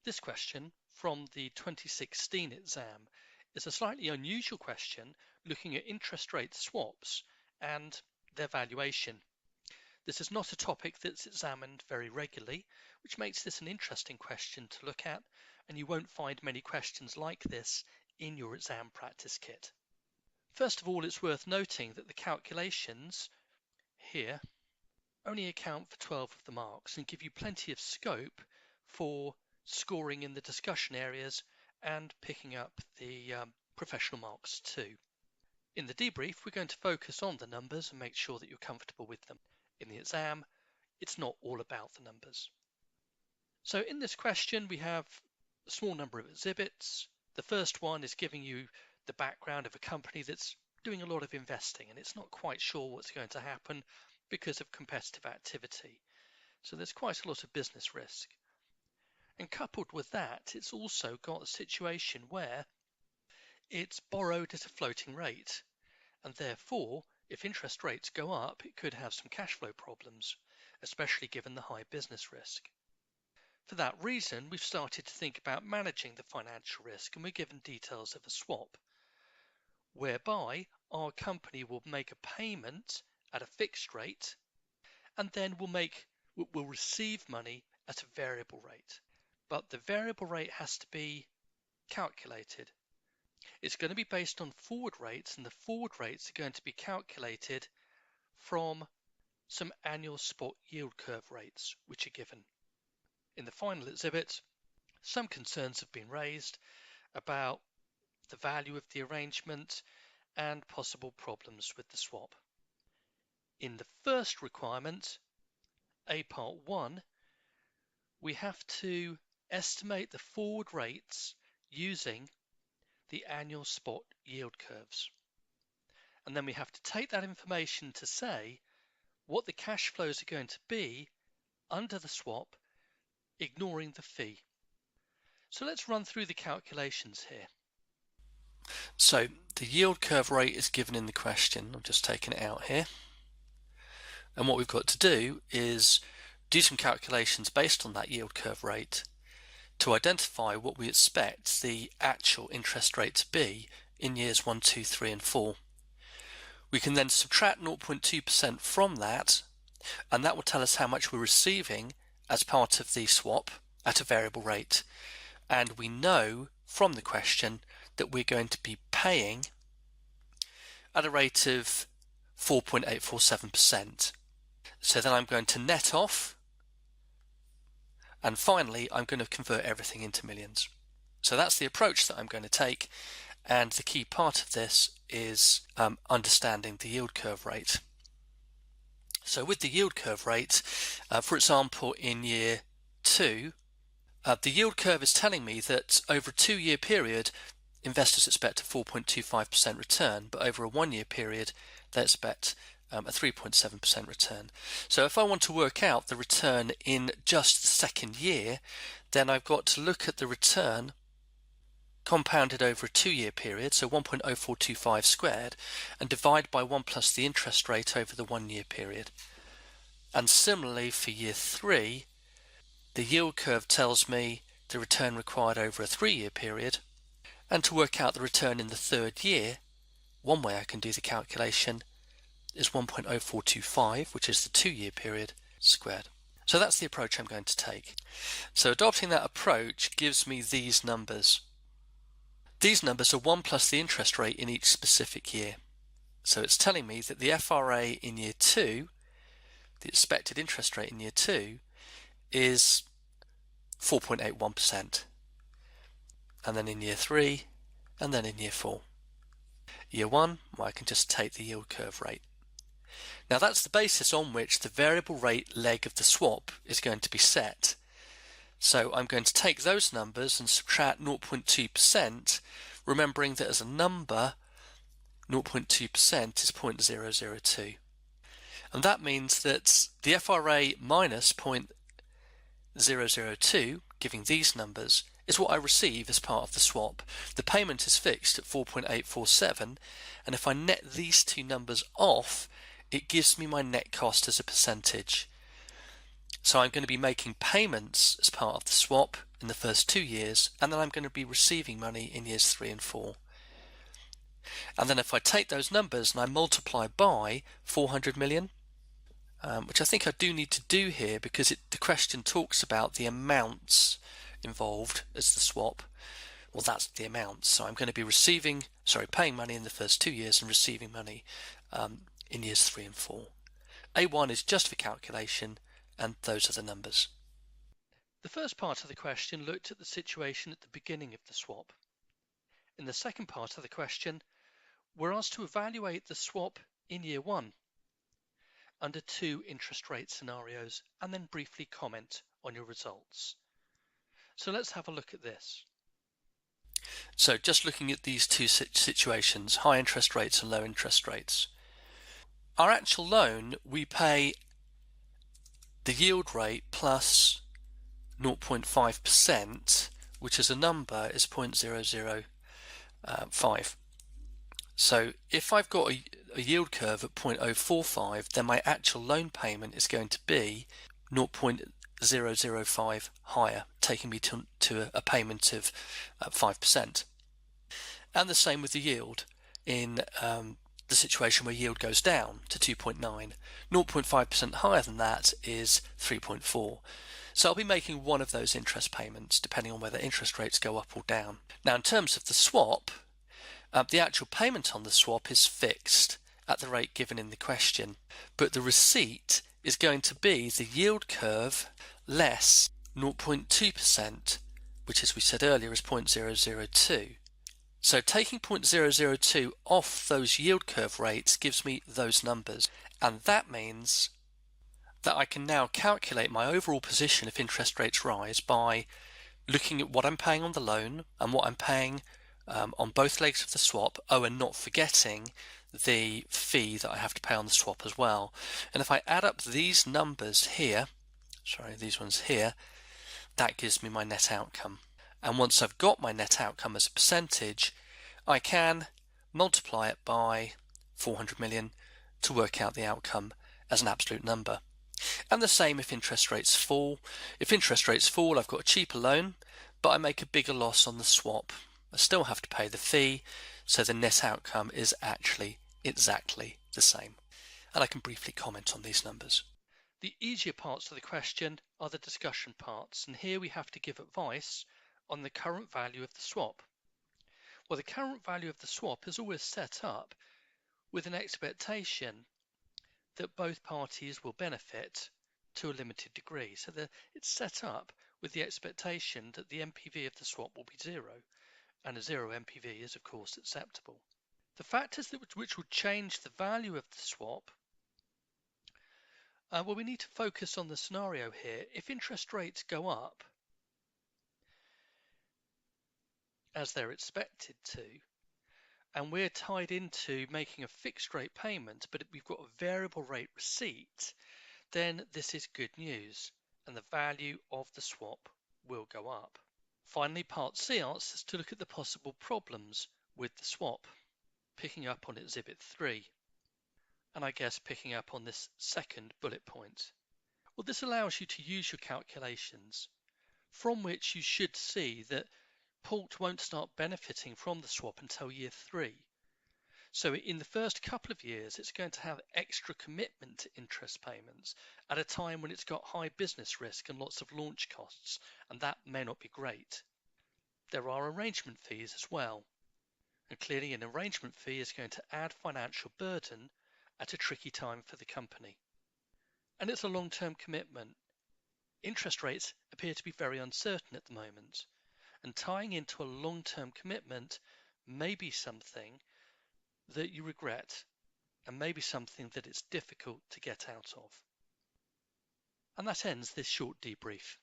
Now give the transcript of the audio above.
This question from the 2016 exam is a slightly unusual question looking at interest rate swaps and their valuation. This is not a topic that's examined very regularly, which makes this an interesting question to look at, and you won't find many questions like this in your exam practice kit. First of all, it's worth noting that the calculations here only account for 12 of the marks and give you plenty of scope for scoring in the discussion areas and picking up the professional marks too. In the debrief, we're going to focus on the numbers and make sure that you're comfortable with them. In the exam, it's not all about the numbers. So in this question, we have a small number of exhibits. The first one is giving you the background of a company that's doing a lot of investing and it's not quite sure what's going to happen because of competitive activity. So there's quite a lot of business risk. And coupled with that, it's also got a situation where it's borrowed at a floating rate. And therefore, if interest rates go up, it could have some cash flow problems, especially given the high business risk. For that reason, we've started to think about managing the financial risk, and we're given details of a swap, whereby our company will make a payment at a fixed rate, and then we'll receive money at a variable rate. But the variable rate has to be calculated. It's going to be based on forward rates, and the forward rates are going to be calculated from some annual spot yield curve rates, which are given. In the final exhibit, some concerns have been raised about the value of the arrangement and possible problems with the swap. In the first requirement, A Part 1, we have to estimate the forward rates using the annual spot yield curves. And then we have to take that information to say what the cash flows are going to be under the swap, ignoring the fee. So let's run through the calculations here. So the yield curve rate is given in the question. I'm just taking it out here. And what we've got to do is do some calculations based on that yield curve rate to identify what we expect the actual interest rate to be in years 1, 2, 3 and 4. We can then subtract 0.2% from that, and that will tell us how much we're receiving as part of the swap at a variable rate. And we know from the question that we're going to be paying at a rate of 4.847%. So then I'm going to net off, and finally I'm going to convert everything into millions. So that's the approach that I'm going to take, and the key part of this is understanding the yield curve rate. So with the yield curve rate, for example in year 2, the yield curve is telling me that over a 2-year period investors expect a 4.25% return, but over a 1-year period they expect a 3.7% return. So if I want to work out the return in just the second year, then I've got to look at the return compounded over a 2-year period, so 1.0425 squared, and divide by 1 plus the interest rate over the 1-year period. And similarly for year 3, the yield curve tells me the return required over a 3-year period, and to work out the return in the 3rd year, one way I can do the calculation is 1.0425, which is the 2-year period, squared. So that's the approach I'm going to take. So adopting that approach gives me these numbers. These numbers are 1 plus the interest rate in each specific year. So it's telling me that the FRA in year 2, the expected interest rate in year 2, is 4.81%. And then in year 3, and then in year 4. Year 1, well, I can just take the yield curve rate. Now that's the basis on which the variable rate leg of the swap is going to be set. So I'm going to take those numbers and subtract 0.2%, remembering that as a number, 0.2% is 0.002. And that means that the FRA minus 0.002, giving these numbers, is what I receive as part of the swap. The payment is fixed at 4.847, and if I net these two numbers off, it gives me my net cost as a percentage. So I'm going to be making payments as part of the swap in the first 2 years, and then I'm going to be receiving money in years 3 and 4. And then if I take those numbers and I multiply by 400 million, which I think I do need to do here because the question talks about the amounts involved as the swap. Well, that's the amount. So I'm going to be paying money in the first 2 years and receiving money in years 3 and 4. A1 is just for calculation, and those are the numbers. The first part of the question looked at the situation at the beginning of the swap. In the second part of the question, we're asked to evaluate the swap in year 1 under 2 interest rate scenarios and then briefly comment on your results. So let's have a look at this. So just looking at these two situations, high interest rates and low interest rates. Our actual loan, we pay the yield rate plus 0.5%, which as a number is 0.005. So if I've got a yield curve at 0.045, then my actual loan payment is going to be 0.005 higher, taking me to a payment of 5%. And the same with the yield in the situation where yield goes down to 2.9. 0.5% higher than that is 3.4. So I'll be making one of those interest payments depending on whether interest rates go up or down. Now in terms of the swap, the actual payment on the swap is fixed at the rate given in the question, but the receipt is going to be the yield curve less 0.2%, which as we said earlier is 0.002. So taking 0.002 off those yield curve rates gives me those numbers, and that means that I can now calculate my overall position if interest rates rise by looking at what I'm paying on the loan and what I'm paying on both legs of the swap, and not forgetting the fee that I have to pay on the swap as well. And if I add up these numbers here, these ones here, that gives me my net outcome. And once I've got my net outcome as a percentage, I can multiply it by 400 million to work out the outcome as an absolute number. And the same if interest rates fall. If interest rates fall, I've got a cheaper loan, but I make a bigger loss on the swap. I still have to pay the fee, so the net outcome is actually exactly the same. And I can briefly comment on these numbers. The easier parts of the question are the discussion parts, and here we have to give advice on the current value of the swap. Well, the current value of the swap is always set up with an expectation that both parties will benefit to a limited degree. So it's set up with the expectation that the NPV of the swap will be zero, and a zero NPV is of course acceptable. The factors which will change the value of the swap, well, we need to focus on the scenario here. If interest rates go up, as they're expected to, and we're tied into making a fixed rate payment, but we've got a variable rate receipt, then this is good news, and the value of the swap will go up. Finally, part C asks us to look at the possible problems with the swap, picking up on Exhibit 3, and I guess picking up on this second bullet point. Well, this allows you to use your calculations, from which you should see that Pault won't start benefiting from the swap until year 3. So in the first couple of years, it's going to have extra commitment to interest payments at a time when it's got high business risk and lots of launch costs, and that may not be great. There are arrangement fees as well, and clearly an arrangement fee is going to add financial burden at a tricky time for the company. And it's a long-term commitment. Interest rates appear to be very uncertain at the moment, and tying into a long-term commitment may be something that you regret, and maybe something that it's difficult to get out of. And that ends this short debrief.